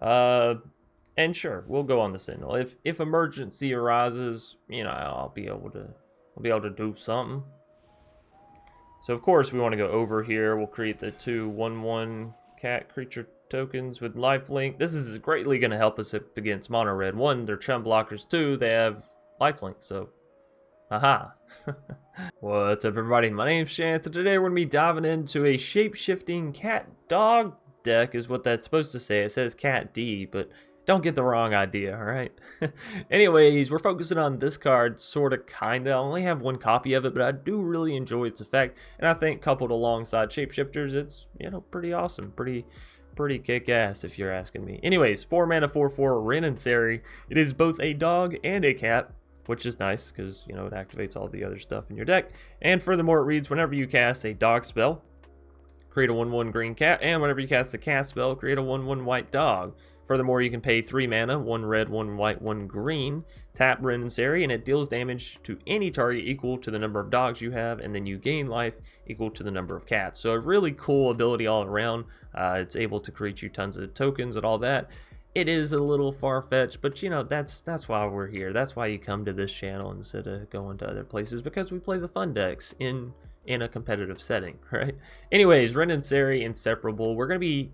And sure, we'll go on the Sentinel. If emergency arises, you know, I'll be able to do something. So of course we want to go over here. We'll create the 2/1/1 cat creature tokens with lifelink. This is greatly going to help us up against mono red. One, they're chum blockers. Two, they have lifelink. So, aha. What's up, everybody? My name's Chance, and today we're going to be diving into a shape-shifting cat dog deck, is what that's supposed to say. It says cat D, but don't get the wrong idea, alright? Anyways, we're focusing on this card, sorta, kinda. I only have one copy of it, but I do really enjoy its effect, and I think coupled alongside Shapeshifters, it's, you know, pretty awesome, pretty kick-ass if you're asking me. Anyways, 4 mana, 4/4, Rin and Seri. It is both a dog and a cat, which is nice, because, you know, it activates all the other stuff in your deck. And furthermore, it reads, whenever you cast a dog spell, create a 1/1 green cat, and whenever you cast a cat spell, create a 1/1 white dog. Furthermore, you can pay 3 mana, 1 red, 1 white, 1 green, tap Rin and Seri, and it deals damage to any target equal to the number of dogs you have, and then you gain life equal to the number of cats. So a really cool ability all around. It's able to create you tons of tokens and all that. It is a little far-fetched, but you know, that's why we're here. That's why you come to this channel instead of going to other places, because we play the fun decks in a competitive setting, right? Anyways, Rin and Seri, inseparable. We're going to be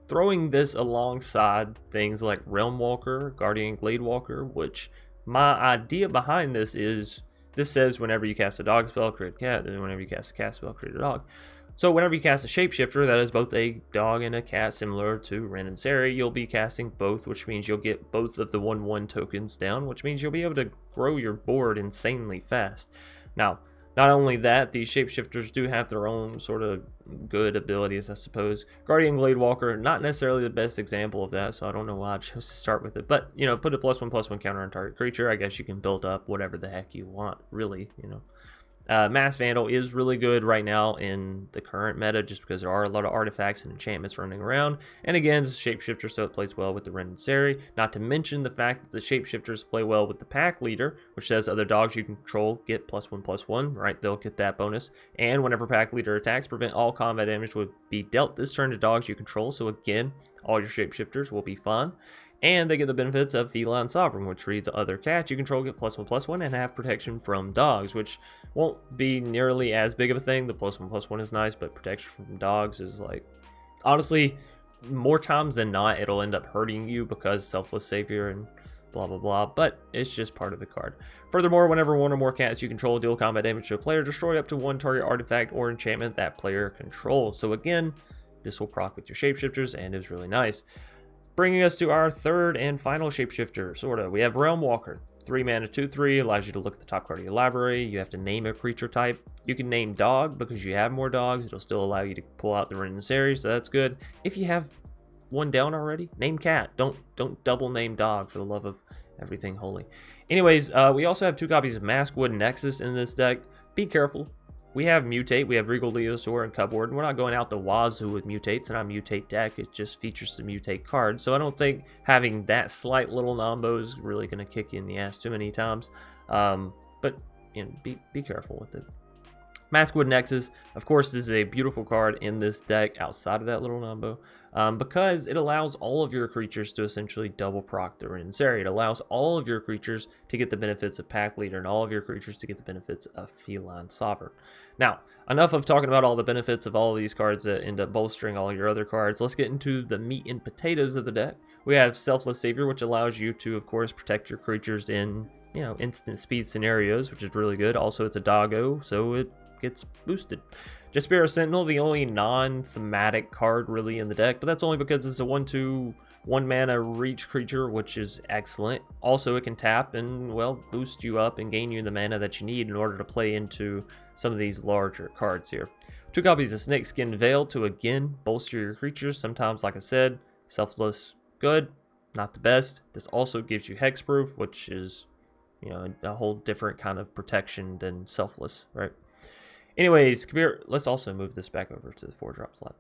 throwing this alongside things like Realm Walker, Guardian Glade Walker, which my idea behind this is, this says whenever you cast a dog spell, create a cat, and whenever you cast a cat spell, create a dog. So whenever you cast a Shapeshifter, that is both a dog and a cat, similar to Rin and Seri, you'll be casting both, which means you'll get both of the 1/1 tokens down, which means you'll be able to grow your board insanely fast. Now, not only that, these Shapeshifters do have their own sort of good abilities, I suppose. Guardian Glade Walker, not necessarily the best example of that, so I don't know why I chose to start with it. But, you know, put a +1/+1 counter on target creature. I guess you can build up whatever the heck you want, really, you know. Mass Vandal is really good right now in the current meta, just because there are a lot of artifacts and enchantments running around. And again, it's a Shapeshifter, so it plays well with the Rin and Seri. Not to mention the fact that the Shapeshifters play well with the Pack Leader, which says other dogs you control get +1/+1, right? They'll get that bonus. And whenever Pack Leader attacks, prevent all combat damage would be dealt this turn to dogs you control. So again, all your Shapeshifters will be fine. And they get the benefits of Feline Sovereign, which reads other cats you control get +1/+1 and have protection from dogs, which won't be nearly as big of a thing. The +1/+1 is nice, but protection from dogs is like, honestly, more times than not, it'll end up hurting you because Selfless Savior and blah blah blah, but it's just part of the card. Furthermore, whenever one or more cats you control deal combat damage to a player, destroy up to 1 target artifact or enchantment that player controls. So again, this will proc with your Shapeshifters, and is really nice. Bringing us to our third and final Shapeshifter, sorta. We have Realm Walker. 3 mana, 2/3, allows you to look at the top card of your library. You have to name a creature type. You can name dog because you have more dogs. It'll still allow you to pull out the Rin and Seri, so that's good. If you have one down already, name cat. Don't double name dog, for the love of everything holy. Anyways, we also have 2 copies of Maskwood Nexus in this deck. Be careful. We have Mutate, we have Regal Leosaur and Cubward, and we're not going out the wazoo with Mutates. It's not a Mutate deck, it just features some Mutate cards, so I don't think having that slight little nombo is really going to kick you in the ass too many times. But, you know, be careful with it. Maskwood Nexus, of course, this is a beautiful card in this deck outside of that little nombo, because it allows all of your creatures to essentially double proc the Rin and Seri. It allows all of your creatures to get the benefits of Pack Leader and all of your creatures to get the benefits of Feline Sovereign. Now, enough of talking about all the benefits of all of these cards that end up bolstering all your other cards. Let's get into the meat and potatoes of the deck. We have Selfless Savior, which allows you to, of course, protect your creatures in, you know, instant speed scenarios, which is really good. Also, it's a doggo, so it gets boosted. Jaspera Sentinel, the only non-thematic card really in the deck, but that's only because it's a 1/2, 1 mana reach creature, which is excellent. Also, it can tap and, well, boost you up and gain you the mana that you need in order to play into some of these larger cards here. 2 copies of Snakeskin Veil to, again, bolster your creatures. Sometimes, like I said, Selfless, good, not the best. This also gives you Hexproof, which is, you know, a whole different kind of protection than Selfless, right? Anyways, Kabir, let's also move this back over to the 4-drop slot.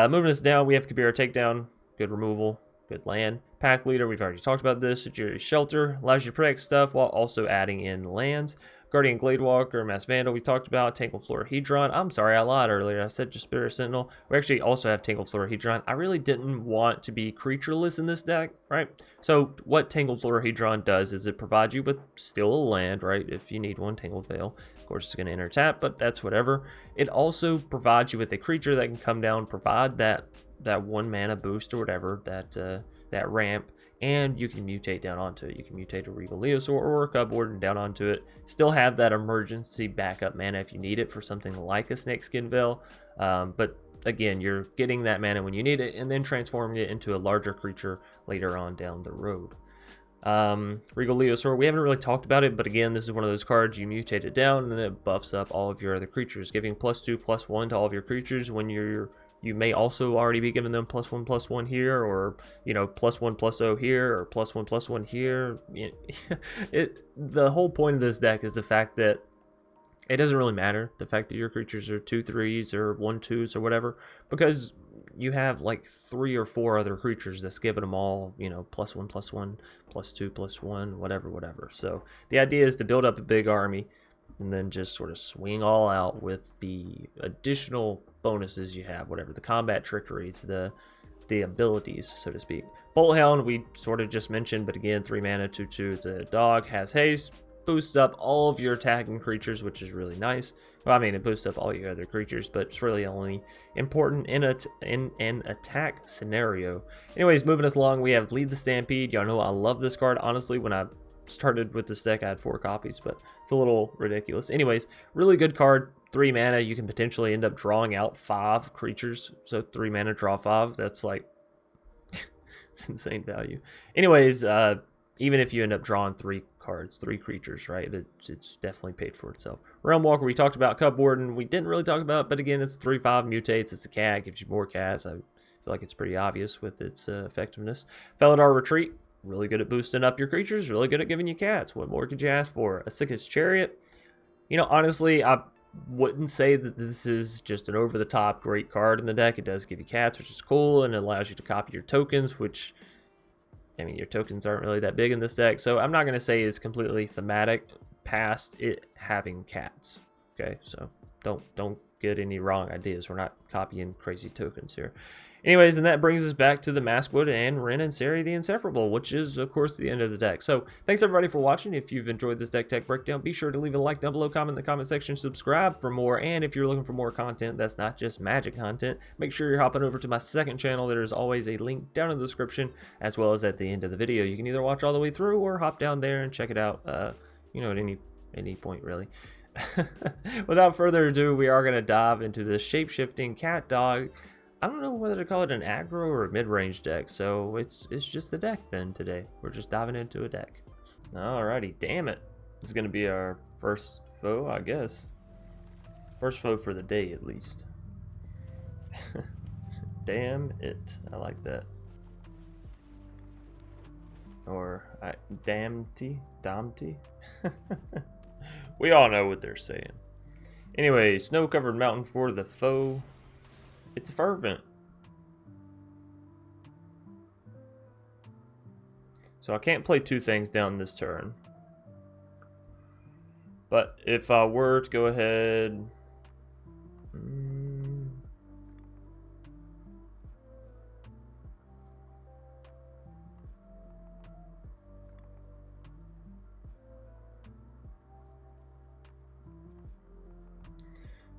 Moving us down, we have Kabira Takedown, good removal, good land. Pack Leader, we've already talked about this. Security Shelter allows you to protect stuff while also adding in lands. Guardian Gladewalker, Mass Vandal we talked about, Tangled Florahedron. I'm sorry, I lied earlier. I said just Spirit Sentinel. We actually also have Tangled Florahedron. I really didn't want to be creatureless in this deck, right? So what Tangled Florahedron does is it provides you with still a land, right? If you need one, Tangled Veil. Of course, it's going to enter tap, but that's whatever. It also provides you with a creature that can come down, provide that 1 mana boost or whatever, that ramp, and you can mutate down onto it. You can mutate a Regal Leosaur or a Cubwarden down onto it. Still have that emergency backup mana if you need it for something like a Snakeskin Veil. But again, you're getting that mana when you need it and then transforming it into a larger creature later on down the road. Regal Leosaur, we haven't really talked about it, but again, this is one of those cards you mutate it down and then it buffs up all of your other creatures, giving +2/+1 to all of your creatures when you may also already be giving them +1/+1 here, or you know, +1/+0 here, or +1/+1 here. The whole point of this deck is the fact that it doesn't really matter the fact that your creatures are 2/3s or 1/2s or whatever, because you have like 3 or 4 other creatures that's giving them all, you know, +1/+1, +2/+1, whatever. So the idea is to build up a big army and then just sort of swing all out with the additional bonuses you have, whatever, the combat trickeries, the abilities, so to speak. Bolt Hound, we sort of just mentioned, but again, 3 mana, 2/2, it's a dog, has haste, boosts up all of your attacking creatures, which is really nice. Well, I mean, it boosts up all your other creatures, but it's really only important in an attack scenario. Anyways, moving us along, we have Lead the Stampede. Y'all know I love this card. Honestly, when I started with this deck, I had 4 copies, but it's a little ridiculous. Anyways, really good card. 3 mana, you can potentially end up drawing out 5 creatures. So 3 mana, draw 5. That's like, it's insane value. Anyways, even if you end up drawing 3 cards, 3 creatures, right? It's definitely paid for itself. Realm Walker, we talked about. Cubwarden, we didn't really talk about, but again, it's 3/5 mutates. It's a cat, gives you more cats. I feel like it's pretty obvious with its effectiveness. Felidar Retreat, really good at boosting up your creatures, really good at giving you cats. What more could you ask for? Asika's Chariot, you know, honestly, I wouldn't say that this is just an over-the-top great card in the deck. It does give you cats, which is cool, and it allows you to copy your tokens, which, I mean, your tokens aren't really that big in this deck, so I'm not going to say it's completely thematic past it having cats, okay? So don't get any wrong ideas. We're not copying crazy tokens here. Anyways, and that brings us back to the Maskwood and Rin and Seri the Inseparable, which is, of course, the end of the deck. So, thanks everybody for watching. If you've enjoyed this deck tech breakdown, be sure to leave a like down below, comment in the comment section, subscribe for more, and if you're looking for more content that's not just Magic content, make sure you're hopping over to my second channel. There's always a link down in the description, as well as at the end of the video. You can either watch all the way through or hop down there and check it out, you know, at any point, really. Without further ado, we are going to dive into the shape-shifting cat dog. I don't know whether to call it an aggro or a mid-range deck, so it's just the deck then today. We're just diving into a deck. Alrighty, damn it. This is going to be our first foe, I guess. First foe for the day, at least. Damn it. I like that. Or, damnty? We all know what they're saying. Anyway, snow-covered mountain for the foe. It's Fervent. So I can't play 2 things down this turn. But if I were to go ahead...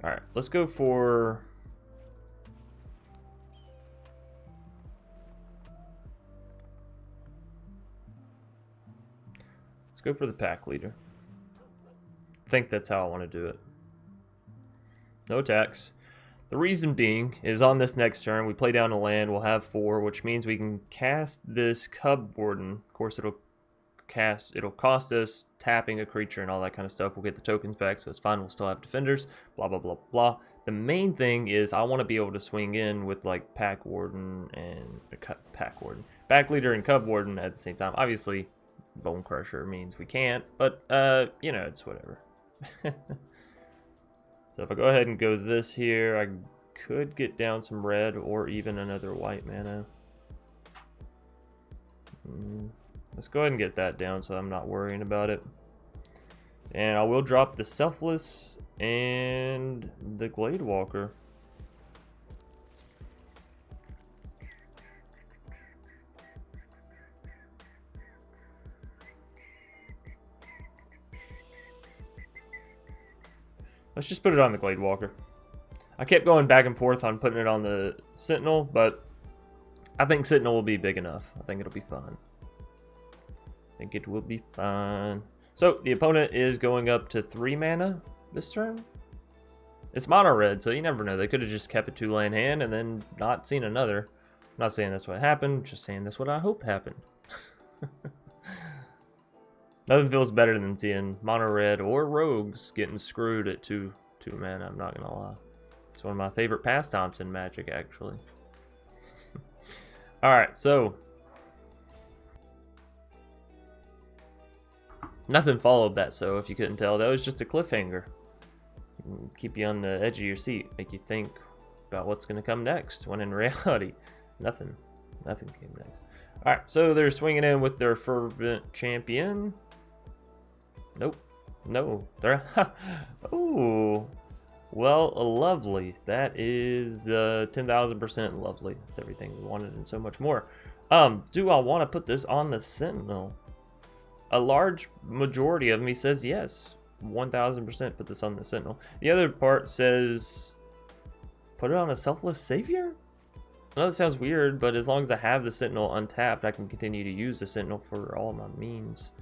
Alright, let's go for... Go for the pack leader. I think that's how I want to do it. No attacks. The reason being is on this next turn, we play down a land, we'll have 4, which means we can cast this Cubwarden. Of course, it'll cost us tapping a creature and all that kind of stuff. We'll get the tokens back, so it's fine. We'll still have defenders, blah, blah, blah, blah. The main thing is I want to be able to swing in with like Pack Warden and Pack Leader and Cubwarden at the same time. Obviously, Bone Crusher means we can't, but you know, it's whatever. So if I go ahead and go this here, I could get down some red or even another white mana. Let's go ahead and get that down so I'm not worrying about it. And I will drop the Selfless and the Glade Walker. Let's just put it on the Glade Walker. I kept going back and forth on putting it on the Sentinel, but I think Sentinel will be big enough. I think it'll be fine. I think it will be fine. So, the opponent is going up to 3 mana this turn. It's mono red, so you never know. They could have just kept a 2-land hand and then not seen another. I'm not saying that's what happened, just saying that's what I hope happened. Nothing feels better than seeing mono red or rogues getting screwed at 2 mana, I'm not gonna lie. It's one of my favorite pastimes in Magic, actually. Alright, so nothing followed that, so if you couldn't tell, that was just a cliffhanger. Keep you on the edge of your seat, make you think about what's gonna come next, when in reality, nothing came next. Alright, so they're swinging in with their Fervent Champion. Nope. No. They're... Ooh. Well, lovely. That is 10,000% lovely. That's everything we wanted and so much more. Do I want to put this on the Sentinel? A large majority of me says yes. 1,000% put this on the Sentinel. The other part says put it on a Selfless Savior? I know it sounds weird, but as long as I have the Sentinel untapped, I can continue to use the Sentinel for all my means.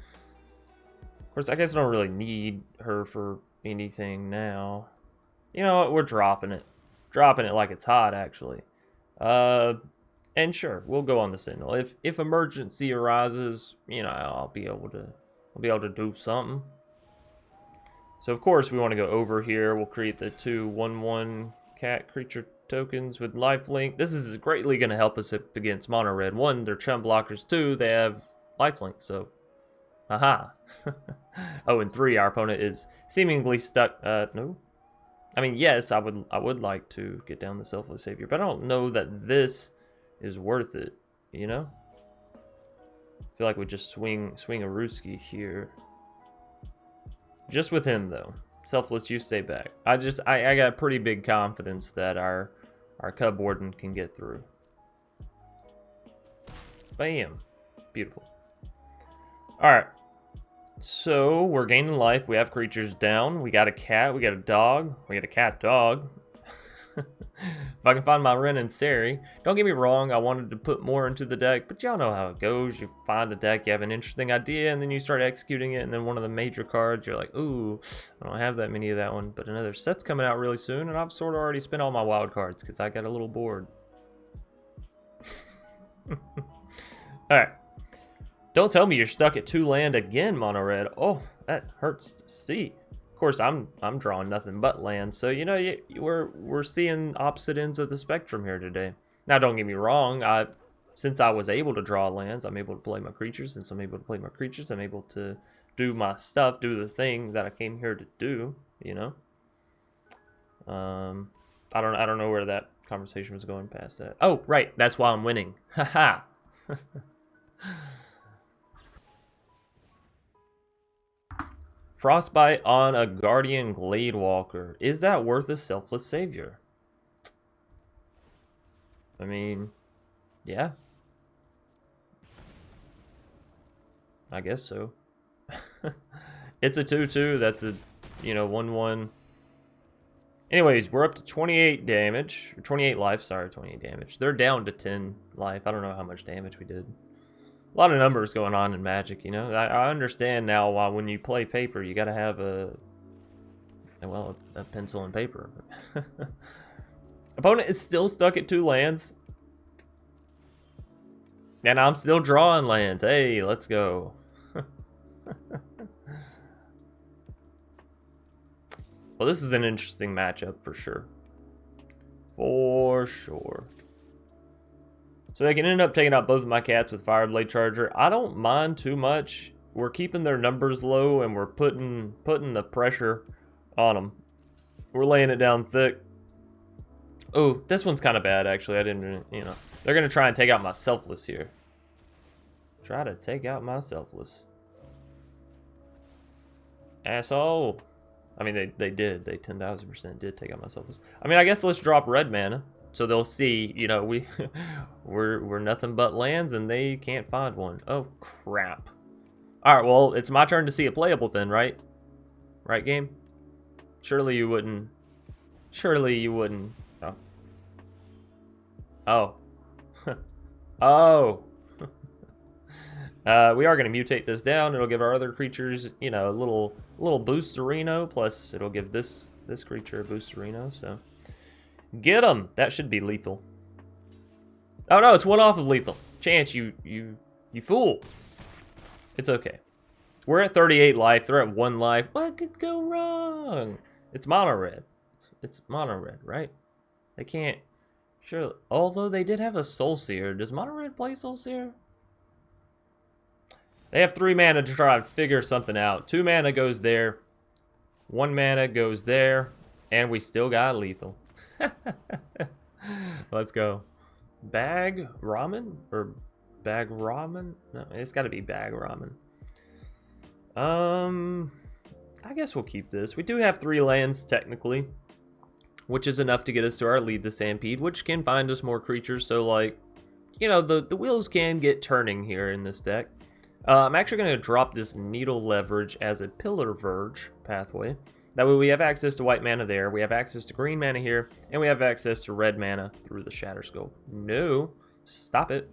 Of course, I guess I don't really need her for anything now. You know what? We're dropping it. Dropping it like it's hot, actually. And sure, we'll go on the Sentinel. If emergency arises, you know, I'll be able to do something. So of course we want to go over here. We'll create the 2/1/1 cat creature tokens with lifelink. This is greatly going to help us up against mono red. 1, they're chum blockers. 2, they have lifelink. So, aha. Oh, and 3, our opponent is seemingly stuck. No. I mean, yes, I would like to get down the Selfless Savior, but I don't know that this is worth it, you know? I feel like we just swing a Ruski here. Just with him, though. Selfless, you stay back. I got pretty big confidence that our Cub Warden can get through. Bam. Beautiful. Alright. So, we're gaining life. We have creatures down. We got a cat. We got a dog. We got a cat dog. If I can find my Rin and Seri. Don't get me wrong, I wanted to put more into the deck, but y'all know how it goes. You find a deck, you have an interesting idea, and then you start executing it, and then one of the major cards, you're like, ooh, I don't have that many of that one, but another set's coming out really soon, and I've sort of already spent all my wild cards, because I got a little bored. Alright. Don't tell me you're stuck at 2 land again, mono red. Oh, that hurts to see. Of course, I'm drawing nothing but land, so you know we're seeing opposite ends of the spectrum here today. Now, don't get me wrong. Since I was able to draw lands, I'm able to play my creatures. Since I'm able to play my creatures, I'm able to do my stuff, do the thing that I came here to do. You know. I don't know where that conversation was going past that. Oh, right. That's why I'm winning. Haha. Frostbite on a Guardian Glade Walker. Is that worth a Selfless Savior? I mean, yeah. I guess so. It's a 2/2. That's a, 1/1. Anyways, we're up to 28 damage. Or 28 life, sorry, 28 damage. They're down to 10 life. I don't know how much damage we did. A lot of numbers going on in Magic, you know. I understand now why when you play paper, you gotta have a pencil and paper. Opponent is still stuck at 2 lands. And I'm still drawing lands. Hey, let's go. Well, this is an interesting matchup for sure. For sure. So they can end up taking out both of my cats with Fireblade Charger. I don't mind too much. We're keeping their numbers low and we're putting the pressure on them. We're laying it down thick. Oh, this one's kind of bad actually. I didn't, They're going to try and take out my Selfless here. Try to take out my Selfless. Asshole. I mean, they did. They 10,000% did take out my Selfless. I mean, I guess let's drop red mana. So they'll see, you know, we're nothing but lands and they can't find one. Oh, crap. Alright, well, it's my turn to see it playable then, right? Right, game? Surely you wouldn't. Surely you wouldn't. Oh. Oh. Oh. We are going to mutate this down. It'll give our other creatures, you know, a little boost to Reno, plus it'll give this creature a boost to Reno, so. Get him! That should be lethal. Oh no, it's one off of lethal. Chance, you fool. It's okay. We're at 38 life, they're at 1 life. What could go wrong? It's mono red. It's mono red, right? They can't. Sure. Although they did have a Soul Seer. Does mono red play Soul Seer? They have 3 mana to try and figure something out. 2 mana goes there. 1 mana goes there. And we still got lethal. Let's go. Bag ramen? Or bag ramen? No, it's got to be bag ramen. I guess we'll keep this. We do have 3 lands, technically. Which is enough to get us to our lead the Stampede, which can find us more creatures. So, like, you know, the wheels can get turning here in this deck. I'm actually going to drop this Needle Leverage as a Pillar Verge pathway. That way we have access to white mana there, we have access to green mana here, and we have access to red mana through the Shatter Skull. No, stop it.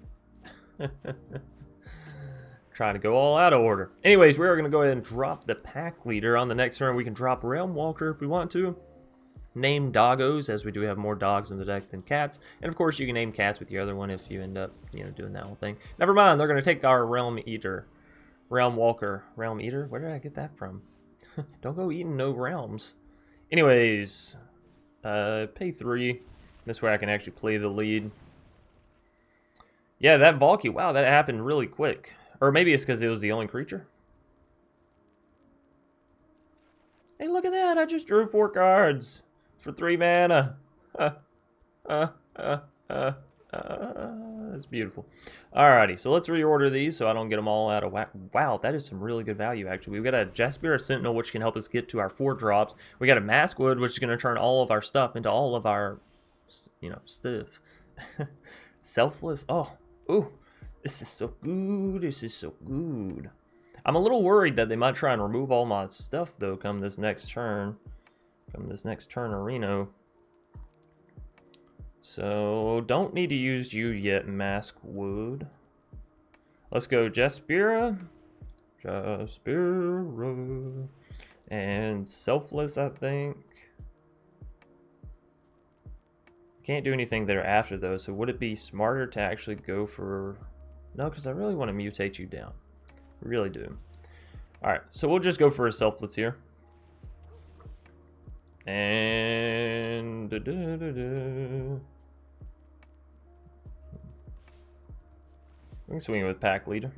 Trying to go all out of order. Anyways, we're going to go ahead and drop the Pack Leader. On the next turn, we can drop Realm Walker if we want to. Name doggos, as we do have more dogs in the deck than cats. And of course, you can name cats with the other one if you end up, you know, doing that whole thing. Never mind, they're going to take our Realm Eater. Realm Walker. Realm Eater? Where did I get that from? Don't go eating no realms. Anyways, pay 3. This way I can actually play the lead. Yeah, that Valky, wow, that happened really quick. Or maybe it's because it was the only creature. Hey, look at that, I just drew 4 cards for 3 mana. That's beautiful. Alrighty, so let's reorder these so I don't get them all out of whack. Wow, that is some really good value, actually. We've got a Jaspera Sentinel, which can help us get to our 4 drops. We got a Maskwood, which is going to turn all of our stuff into all of our, you know, stuff. Selfless. Oh, ooh, this is so good. This is so good. I'm a little worried that they might try and remove all my stuff, though, come this next turn. Come this next turn, Arena. So, don't need to use you yet, Maskwood. Let's go Jaspera. Jaspera. And Selfless, I think. Can't do anything there after, though, so would it be smarter to actually go for... No, because I really want to mutate you down. I really do. Alright, so we'll just go for a Selfless here. And... We can swing it with Pack Leader.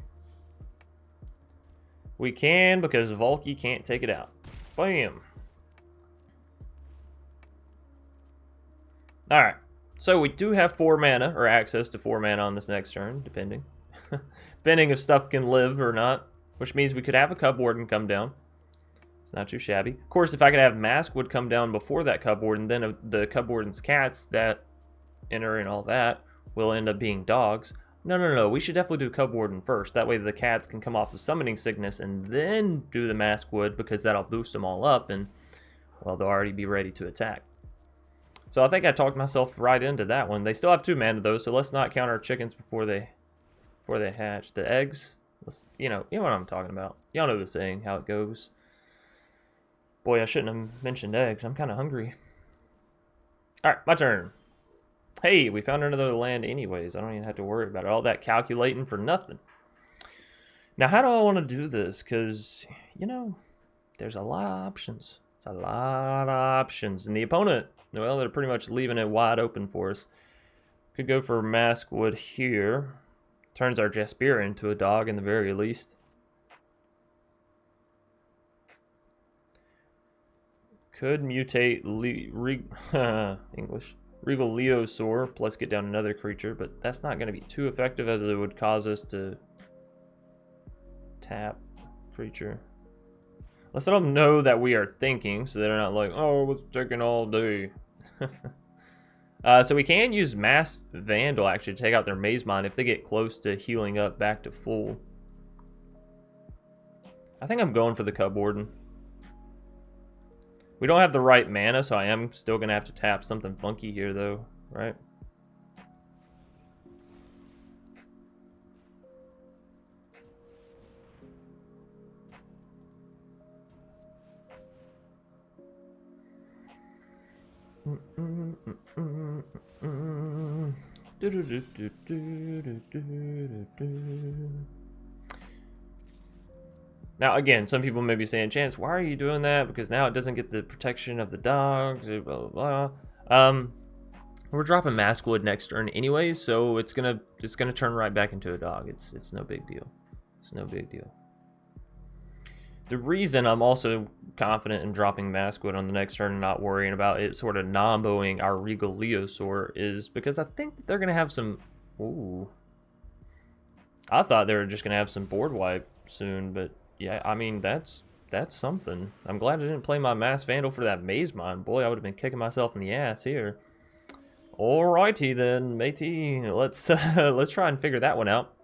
We can, because Valky can't take it out. Bam! Alright, so we do have 4 mana, or access to 4 mana on this next turn, depending. Depending if stuff can live or not. Which means we could have a Cub Warden come down. It's not too shabby. Of course, if I could have Maskwood come down before that Cub Warden, then the Cub Warden's cats that enter and all that will end up being dogs. No, we should definitely do Cub Warden first. That way the cats can come off of Summoning Sickness and then do the Maskwood, because that'll boost them all up and, well, they'll already be ready to attack. So I think I talked myself right into that one. They still have 2 mana though, so let's not count our chickens before they hatch. The eggs, you know what I'm talking about. Y'all know the saying, how it goes. Boy, I shouldn't have mentioned eggs. I'm kind of hungry. Alright, my turn. Hey, we found another land anyways. I don't even have to worry about it. All that calculating for nothing. Now, how do I want to do this? Because, you know, there's a lot of options. It's a lot of options. And the opponent, well, they're pretty much leaving it wide open for us. Could go for Maskwood here. Turns our Jaspera into a dog in the very least. Could mutate English. Regal Leosaur, plus get down another creature, but that's not going to be too effective, as it would cause us to tap creature. Let's let them know that we are thinking, so they're not like, oh, it's taking all day. So we can use Mass Vandal, actually, to take out their Maze Mind if they get close to healing up back to full. I think I'm going for the Cub Warden. We don't have the right mana, so I am still going to have to tap something funky here, though, right? Now, again, some people may be saying, Chance, why are you doing that? Because now it doesn't get the protection of the dogs, blah, blah, blah. We're dropping Maskwood next turn anyway, so it's gonna turn right back into a dog. It's no big deal. It's no big deal. The reason I'm also confident in dropping Maskwood on the next turn and not worrying about it sort of nomboing our Regal Leosaur is because I think that they're going to have some... Ooh. I thought they were just going to have some board wipe soon, but yeah, I mean, that's something. I'm glad I didn't play my Mass Vandal for that Maze Mind. Boy, I would have been kicking myself in the ass here. Alrighty then, matey. Let's try and figure that one out.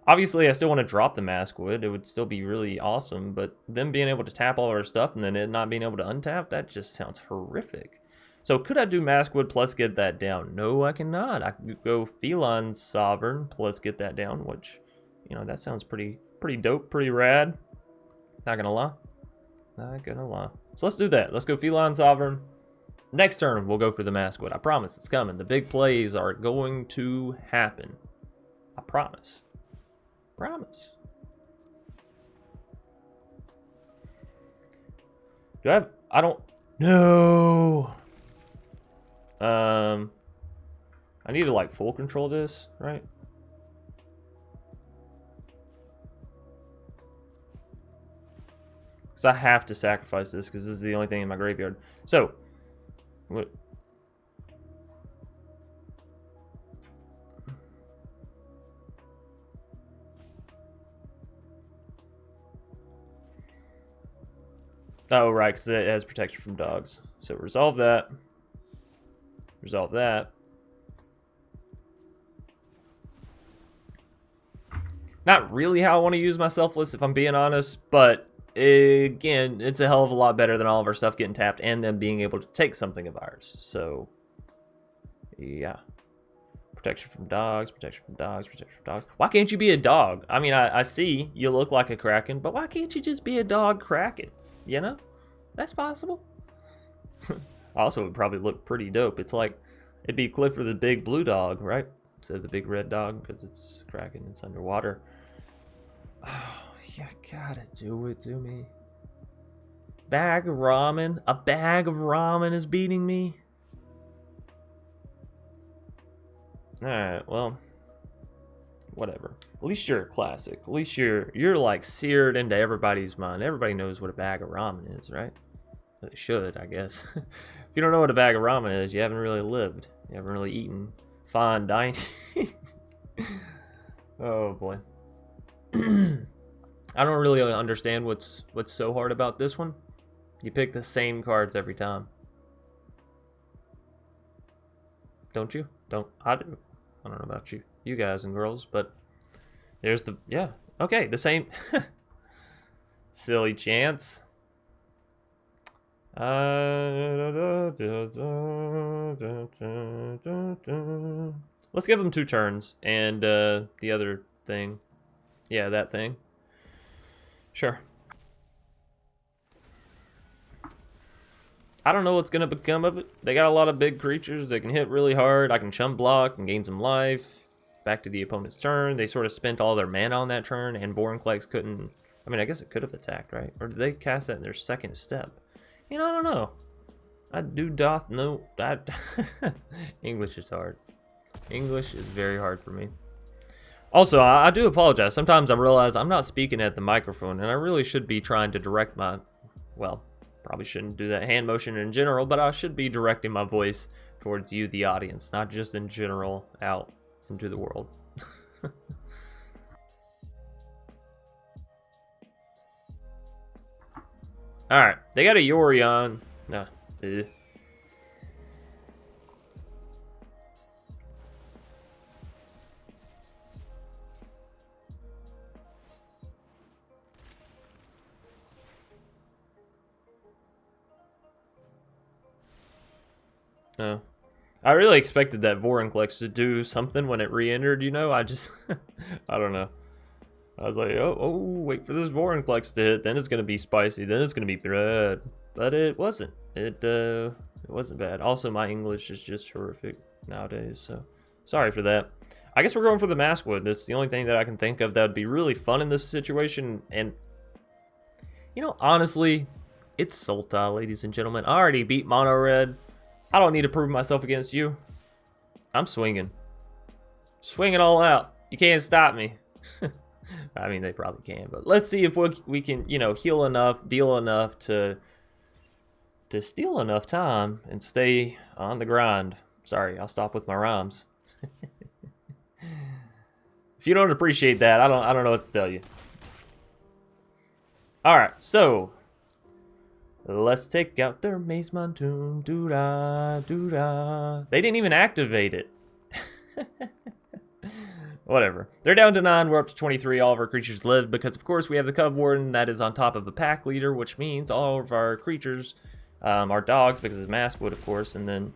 Obviously, I still want to drop the Maskwood. It would still be really awesome, but them being able to tap all our stuff and then it not being able to untap, that just sounds horrific. So could I do Maskwood plus get that down? No, I cannot. I could go Feline Sovereign plus get that down, which, you know, that sounds pretty dope, pretty rad. Not gonna lie. Not gonna lie. So let's do that. Let's go Feline Sovereign. Next turn, we'll go for the Maskwood. I promise it's coming. The big plays are going to happen. I promise. Promise. Do I have... I don't... No! I need to, like, full control this, right? Because I have to sacrifice this, because this is the only thing in my graveyard. So... What... Oh, right, because it has protection from dogs. So resolve that. Resolve that. Not really how I want to use my Selfless, if I'm being honest, but again, it's a hell of a lot better than all of our stuff getting tapped and them being able to take something of ours. So, yeah. Protection from dogs, protection from dogs, protection from dogs. Why can't you be a dog? I mean, I see you look like a Kraken, but why can't you just be a dog Kraken? You know? That's possible. Also, it would probably look pretty dope. It's like, it'd be Clifford the big blue dog, right? Instead of the big red dog, because it's Kraken, it's underwater. Oh, you gotta do it to me. Bag of ramen? A bag of ramen is beating me? Alright, well, whatever. At least you're a classic. At least you're like seared into everybody's mind. Everybody knows what a bag of ramen is, right? Well, they should, I guess. If you don't know what a bag of ramen is, you haven't really lived. You haven't really eaten fine dining. Oh boy. I don't really understand what's so hard about this one. You pick the same cards every time. Don't you? I do. I don't know about you guys and girls, but there's the, yeah, okay, the same. Silly Chance. Let's give them 2 turns and the other thing. Yeah, that thing. Sure. I don't know what's going to become of it. They got a lot of big creatures. They can hit really hard. I can chum block and gain some life. Back to the opponent's turn. They sort of spent all their mana on that turn, and Vorinclex couldn't... I mean, I guess it could have attacked, right? Or did they cast that in their second step? You know, I don't know. I do doth know... English is hard. English is very hard for me. Also, I do apologize. Sometimes I realize I'm not speaking at the microphone, and I really should be trying to direct my... Well... Probably shouldn't do that hand motion in general, but I should be directing my voice towards you, the audience, not just in general out into the world. Alright, they got a Yorion. Nah. No. I really expected that Vorinclex to do something when it re-entered, you know? I just... I don't know. I was like, oh, wait for this Vorinclex to hit, then it's gonna be spicy, then it's gonna be bad. But it wasn't. It wasn't bad. Also, my English is just horrific nowadays, so sorry for that. I guess we're going for the Maskwood. That's the only thing that I can think of that would be really fun in this situation, and... You know, honestly, it's Sultai, ladies and gentlemen. I already beat Mono Red. I don't need to prove myself against you. I'm swinging. Swinging all out. You can't stop me. I mean, they probably can, but let's see if we can, you know, heal enough, deal enough to steal enough time and stay on the grind. Sorry, I'll stop with my rhymes. If you don't appreciate that, I don't know what to tell you. All right, so let's take out their Maze Montoon. Doo-da, doo-da. They didn't even activate it. Whatever. They're down to 9. We're up to 23. All of our creatures live because, of course, we have the Cub Warden that is on top of the pack leader, which means all of our creatures are dogs because it's Maskwood, of course, and then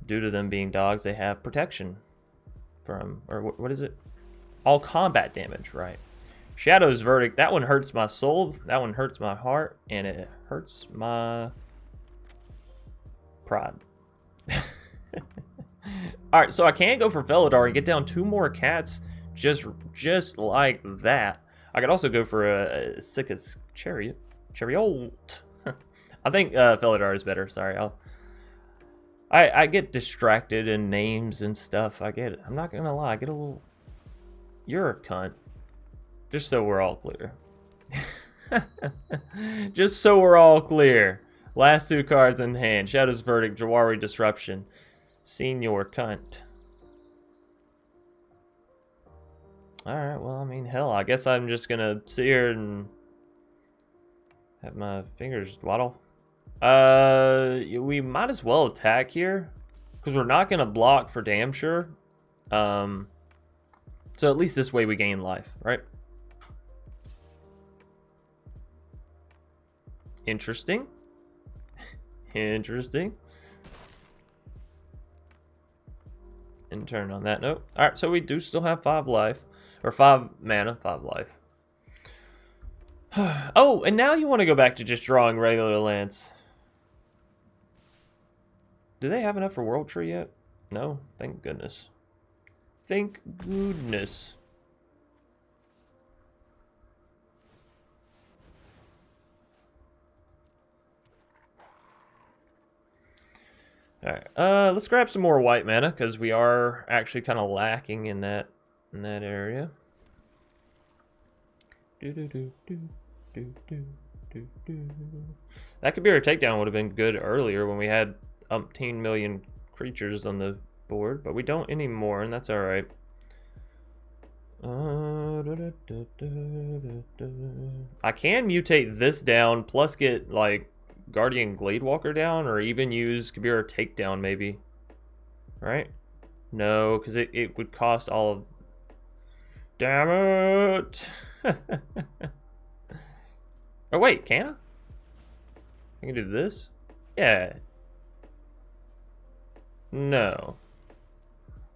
due to them being dogs, they have protection from, or what is it? All combat damage, right? Shadow's Verdict, that one hurts my soul, that one hurts my heart, and it hurts my pride. Alright, so I can go for Felidar and get down 2 more cats just like that. I could also go for a Sika's Chariot. I think Felidar is better, sorry. I get distracted in names and stuff. I get it. I'm not gonna lie, I get a little... You're a cunt. Just so we're all clear. Just so we're all clear. Last 2 cards in hand. Shadow's Verdict, Jawari Disruption. Senior cunt. Alright, well, I mean, hell, I guess I'm just gonna sit here and have my fingers dwaddle. We might as well attack here, because we're not gonna block for damn sure. So at least this way we gain life, right? Interesting. Interesting. And turn on that note. Alright, so we do still have 5 life. Or 5 mana, 5 life. Oh, and now you want to go back to just drawing regular lands. Do they have enough for World Tree yet? No, thank goodness. Thank goodness. Alright, let's grab some more white mana, because we are actually kind of lacking in that area. That could be our takedown would have been good earlier when we had umpteen million creatures on the board, but we don't anymore, and that's alright. I can mutate this down, plus get, like, Guardian Gladewalker down, or even use Kabira Takedown, maybe. Right? No, because it would cost all of... Damn it! Oh, wait, can I? I can do this? Yeah. No.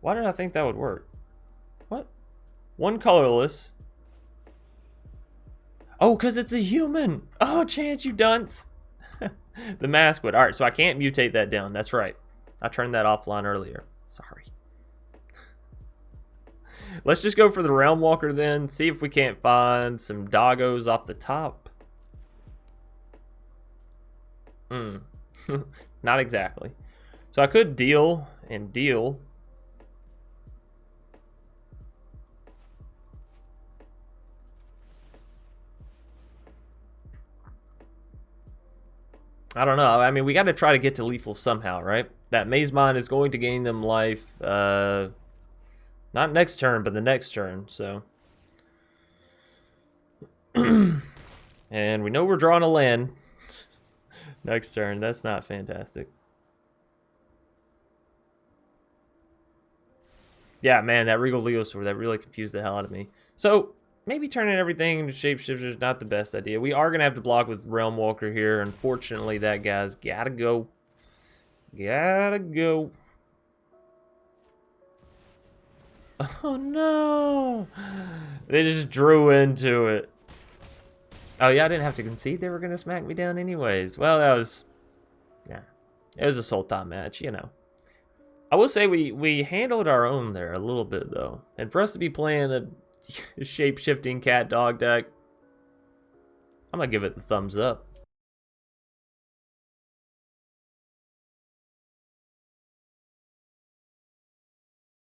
Why did I think that would work? What? 1 colorless. Oh, because it's a human! Oh, Chance, you dunce! The Maskwood. Alright, so I can't mutate that down. That's right. I turned that offline earlier. Sorry. Let's just go for the Realm Walker then. See if we can't find some doggos off the top. Not exactly. So I could deal and deal. I don't know. I mean, we got to try to get to lethal somehow, right? That Maze Mind is going to gain them life. Not next turn, but the next turn. So, and we know we're drawing a land. Next turn. That's not fantastic. Yeah, man, that Regal Leo Sword, that really confused the hell out of me. So, maybe turning everything into Shapeshifters is not the best idea. We are going to have to block with Realm Walker here. Unfortunately, that guy's gotta go. Gotta go. Oh, no. They just drew into it. Oh, yeah, I didn't have to concede. They were going to smack me down anyways. Well, that was... Yeah. It was a Sultan match, you know. I will say we handled our own there a little bit, though. And for us to be playing a shape-shifting cat dog deck, I'm going to give it the thumbs up.